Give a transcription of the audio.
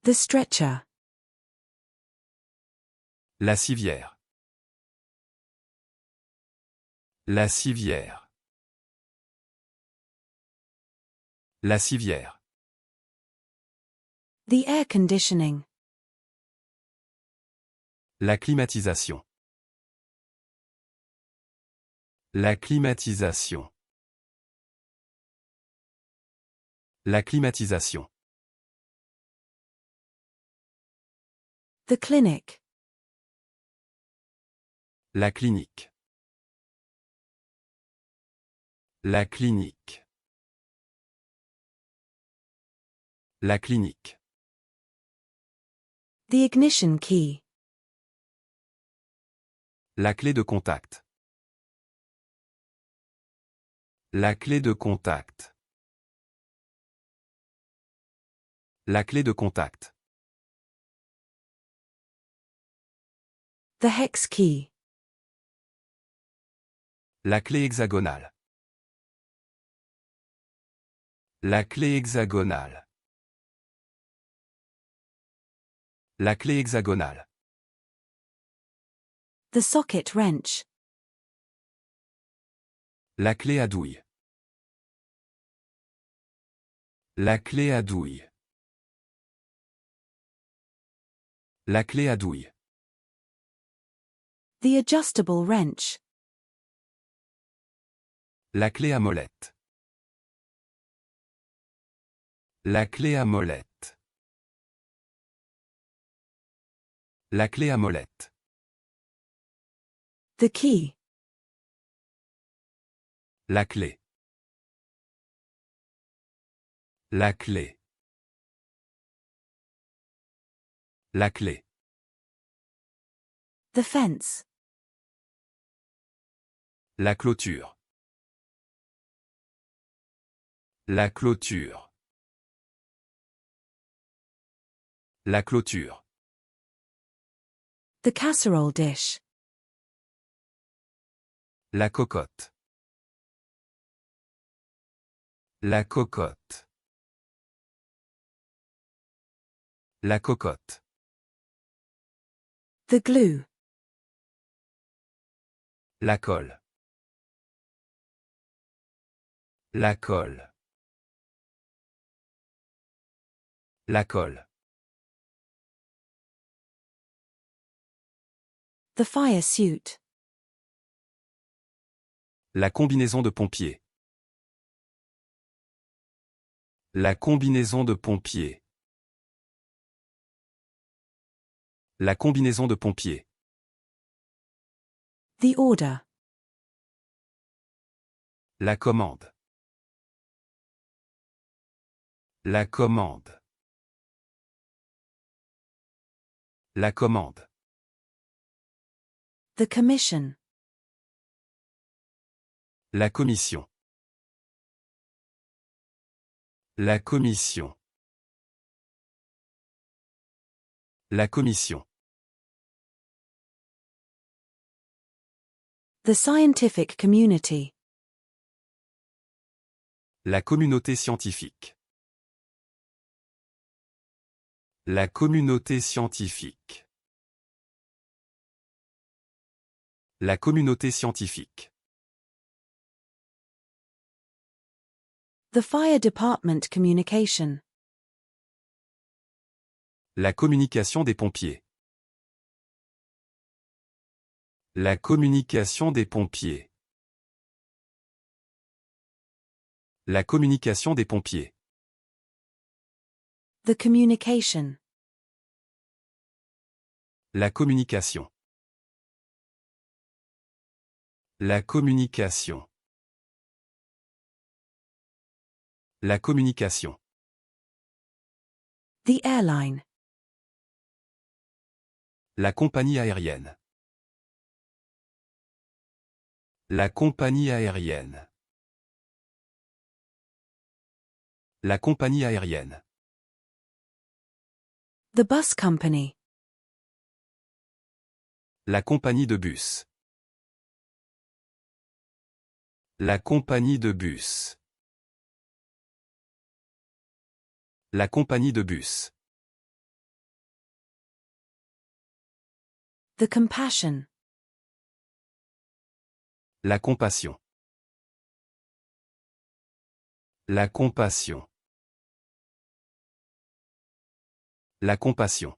The stretcher. La civière. La civière. La civière. The air conditioning. La climatisation. La climatisation. La climatisation. The clinic. La clinique. La clinique. La clinique. The ignition key. La clé de contact. La clé de contact. La clé de contact. The hex key. La clé hexagonale. La clé hexagonale. La clé hexagonale. The socket wrench. La clé à douille. La clé à douille. La clé à douille. The adjustable wrench. La clé à molette. La clé à molette. La clé à molette. The key. La clé. La clé. La clé. The fence. La clôture. La clôture. La clôture. The casserole dish. La cocotte. La cocotte. La cocotte. The glue. La colle. La colle. La colle. The fire suit. La combinaison de pompier. La combinaison de pompier. La combinaison de pompier. The order. La commande. La commande. La commande. The commission. La commission. La commission. La commission. The scientific community. La communauté scientifique. La communauté scientifique. La communauté scientifique. The fire department communication. La communication des pompiers. La communication des pompiers. La communication des pompiers. The communication. La communication. La communication. La communication. The airline. La compagnie aérienne. La compagnie aérienne. La compagnie aérienne. The bus company. La compagnie de bus. La compagnie de bus. La compagnie de bus. The compassion. La compassion. La compassion. La compassion.